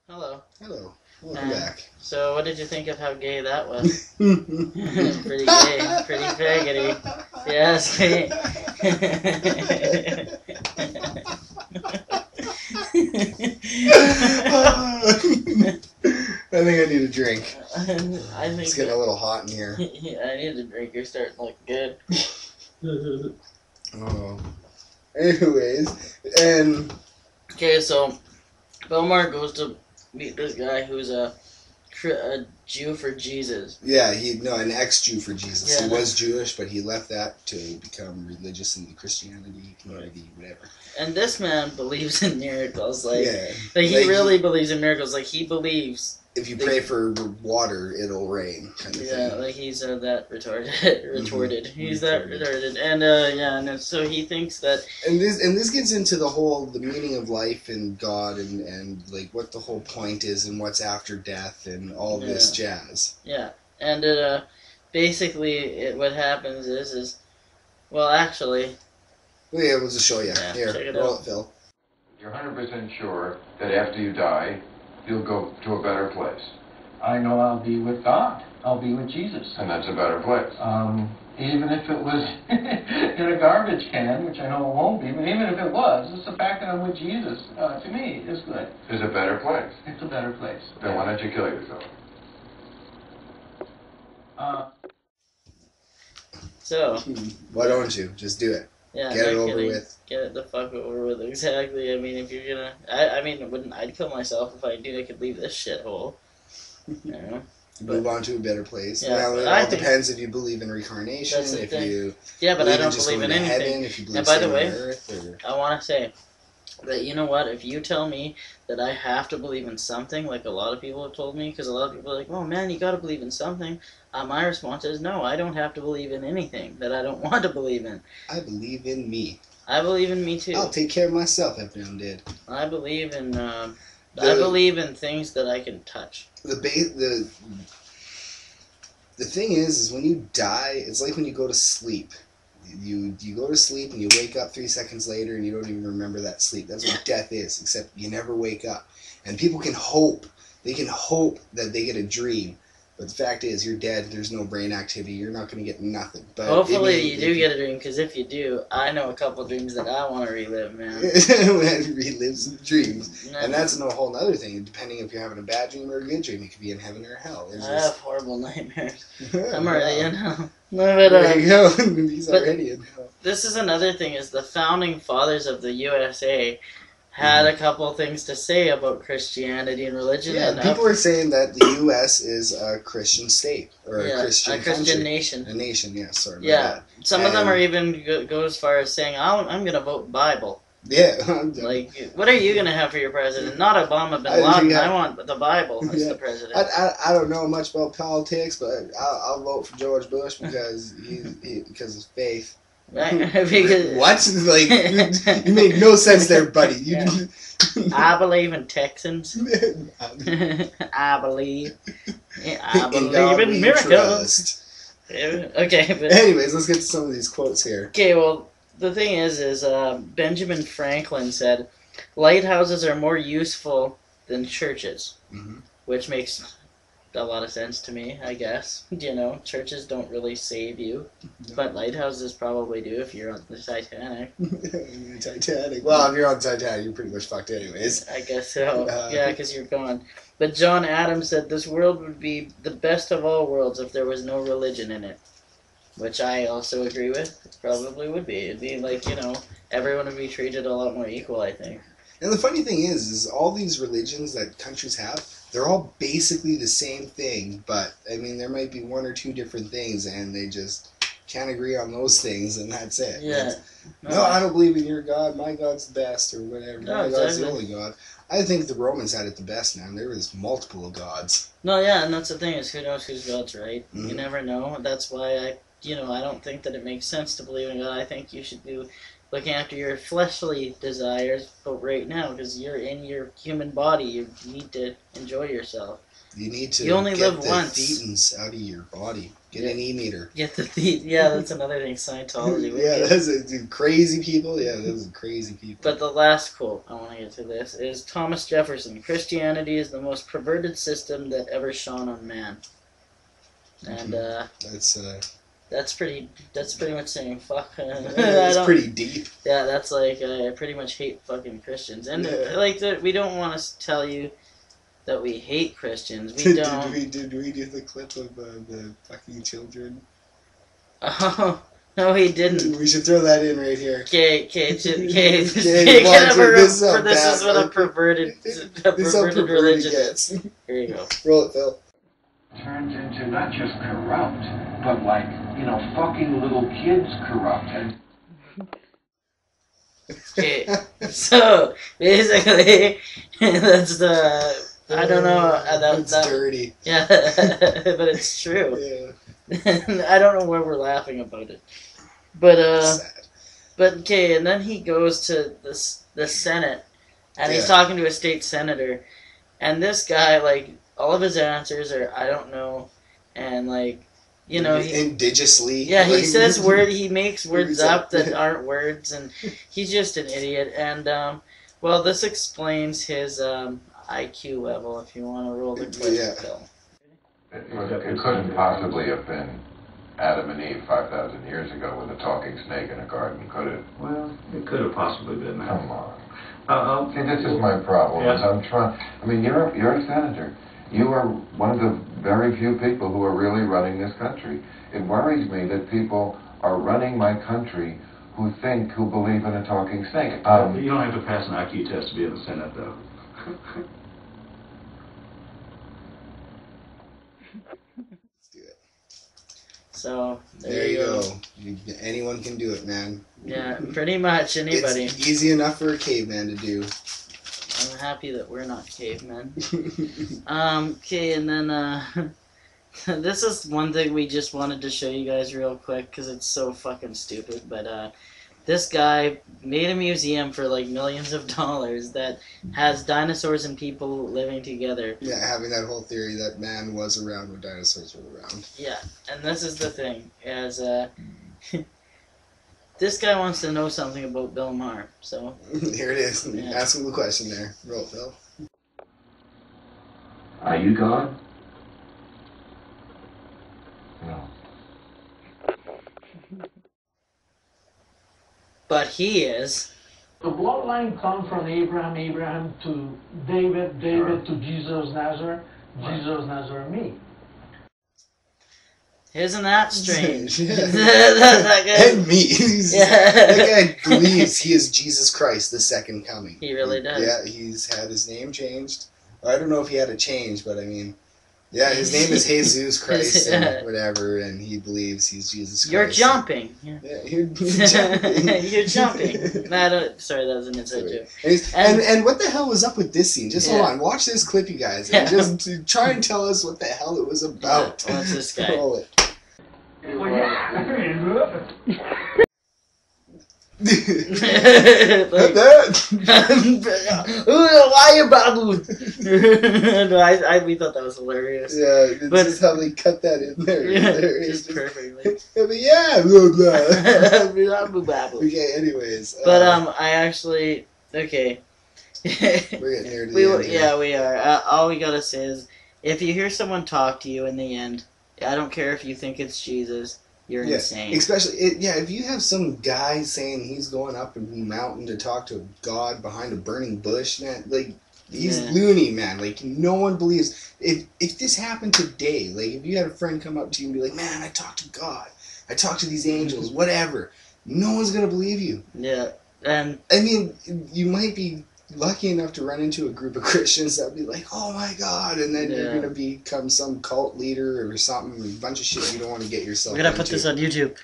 Hello. Hello. Welcome back. So, what did you think of how gay that was? Pretty gay. Pretty faggoty. Yes. I think I need a drink. I think It's getting a little hot in here. Yeah, I need a drink. You're starting to look good. Oh. Anyways, and Okay, so Belmar goes to meet this guy who's a Jew for Jesus. yeah, an ex-Jew for Jesus. Yeah, He was Jewish, but he left that to become religious in the Christianity community, whatever. And this man believes in miracles. Like he Like really believes in miracles. Like he believes. If you pray for water, it'll rain, kind of thing. Yeah, like he's that retarded. He's that retarded, and and so he thinks that. And this gets into the meaning of life and God and like what the whole point is and what's after death and all this jazz. Yeah, and basically what happens is well, actually. Yeah, we'll just show you. Yeah, Here, check it roll out. it, Phil. You're 100% sure that after you die, you'll go to a better place. I know I'll be with God. I'll be with Jesus. And that's a better place. Even if it was in a garbage can, which I know it won't be, but even if it was, just the fact that I'm with Jesus, to me, is good. Is a better place. It's a better place. Then why don't you kill yourself? So. Why don't you? Just do it. Yeah, Get it over kidding. with. Get it the fuck over with. Exactly. I mean, if you're gonna, I mean, I'd kill myself if I knew I could leave this shithole. You know. Move on to a better place. Yeah, now, it all depends if you believe in reincarnation, if you but I don't just believe in going to anything. heaven, if you believe And by the on way, earth, or... I want to say that, you know what, if you tell me that I have to believe in something, like a lot of people have told me, because a lot of people are like, oh man, you got to believe in something, my response is, no, I don't have to believe in anything that I don't want to believe in. I believe in me. I believe in me too. I'll take care of myself if I'm dead. I believe in, I believe in things that I can touch. The thing is when you die, it's like when you go to sleep. You go to sleep and you wake up 3 seconds later and you don't even remember that sleep. That's what death is, except you never wake up. And people can hope. They can hope that they get a dream. But the fact is, you're dead. There's no brain activity. You're not going to get nothing. But hopefully you do get a dream, because if you do, I know a couple dreams that I want to relive, man. Relive some dreams. No. And that's a whole other thing. Depending if you're having a bad dream or a good dream, it could be in heaven or hell. I have horrible nightmares. I'm Wow. already in hell. No, but, there you go. He's already in hell. This is another thing, is the founding fathers of the USA had a couple things to say about Christianity and religion. Yeah, and people are saying that the U.S. is a Christian state or a Christian country. nation. A nation, yeah. Sorry about Yeah, that. some of them are even go as far as saying, I'm going to vote Bible. Yeah. Like, what are you going to have for your president? Not Obama bin Laden. I want the Bible as the president. I don't know much about politics, but I'll vote for George Bush because because of faith. Right? Because, what? Like, you made no sense there, buddy. I believe in Texans. I believe in miracles. Okay, but anyways, let's get to some of these quotes here. Okay, well, the thing is Benjamin Franklin said, lighthouses are more useful than churches, which makes a lot of sense to me, I guess. You know, churches don't really save you, but lighthouses probably do if you're on the Titanic. Titanic. Well, if you're on the Titanic, you're pretty much fucked anyways. I guess so. Yeah, because you're gone. But John Adams said this world would be the best of all worlds if there was no religion in it, which I also agree with. It probably would be. It'd be like, you know, everyone would be treated a lot more equal, I think. And the funny thing is all these religions that countries have, they're all basically the same thing, but, I mean, there might be one or two different things, and they just can't agree on those things, and that's it. Yeah. No, I don't believe in your God, my God's the best, or whatever. No, my God's the exactly. only God. I think the Romans had it the best, man. There was multiple gods. No, yeah, and that's the thing, is who knows whose God's right. Mhm. You never know. That's why I don't think that it makes sense to believe in God. I think you should do looking after your fleshly desires, but right now, because you're in your human body, you need to enjoy yourself. You need to You only get live the once. thetans out of your body. Get an e-meter. Get the yeah, that's another thing, Scientology. Yeah, dude, crazy people. Yeah, those are crazy people. But the last quote I want to get to this is Thomas Jefferson. Christianity is the most perverted system that ever shone on man. And that's pretty much saying fuck. It's pretty deep. Yeah, that's like I pretty much hate fucking Christians, and like we don't want to tell you that we hate Christians. We don't. Did we do the clip of the fucking children? Oh no, we didn't. We should throw that in right here. Okay. This is what a perverted religion gets. Here you go. Roll it, Phil. Turns into not just corrupt, but like, fucking little kids corrupt. And Okay, so basically, that's the. I don't know. It's dirty. Yeah, but it's true. Yeah. I don't know why we're laughing about it, but Sad. but okay, and then he goes to the Senate, and he's talking to a state senator, and this guy, like, all of his answers are I don't know, and like, indigenously. Yeah, he says he makes words up that aren't words, and he's just an idiot. And well, this explains his IQ level. If you want to roll the clip, Phil. It couldn't possibly have been Adam and Eve 5,000 years ago with a talking snake in a garden, could it? Well, it could have possibly been that. Come on. See, this is my problem. Yeah. Is I mean, you're a senator. You are one of the very few people who are really running this country. It worries me that people are running my country who believe in a talking snake. You don't have to pass an IQ test to be in the Senate, though. Let's do it. So there you go. Anyone can do it, man. Yeah, pretty much anybody. It's easy enough for a caveman to do. I'm happy that we're not cavemen. Okay, and then this is one thing we just wanted to show you guys real quick because it's so fucking stupid. But this guy made a museum for like millions of dollars that has dinosaurs and people living together. Yeah, having that whole theory that man was around when dinosaurs were around. Yeah, and this is the thing, as this guy wants to know something about Bill Maher, so... Here it is. Yeah. Ask him the question there. Roll, Phil. Are you God? No. But he is. The bloodline comes from Abraham to David, to Jesus Nazareth, Jesus Nazareth me. Isn't that strange? that guy, and me. That guy believes he is Jesus Christ, the second coming. He really does. Yeah, he's had his name changed. I don't know if he had a change, but I mean, yeah, his name is Jesus Christ and whatever, and he believes he's Jesus Christ. You're jumping. Yeah, you're jumping. You're jumping. Sorry, that was an inside joke. And what the hell was up with this scene? Just hold on, watch this clip, you guys, and just try and tell us what the hell it was about. What's this guy? Roll it. Well, yeah. Why you babu? No, we thought that was hilarious. Yeah, it's just how they cut that in there. Yeah, just perfectly. Yeah, blah blah. Okay, anyways. But I actually okay. We're getting near to the end. Yeah, we are. All we gotta say is, if you hear someone talk to you in the end, I don't care if you think it's Jesus. You're insane. Especially, if you have some guy saying he's going up a mountain to talk to God behind a burning bush, man, like, he's loony, man. Like, no one believes. If this happened today, like, if you had a friend come up to you and be like, man, I talked to God, I talked to these angels, whatever, no one's going to believe you. Yeah, and... I mean, you might be lucky enough to run into a group of Christians that would be like, oh my God, and then you're going to become some cult leader or something, a bunch of shit you don't want to get yourself into. We're going to put this on YouTube.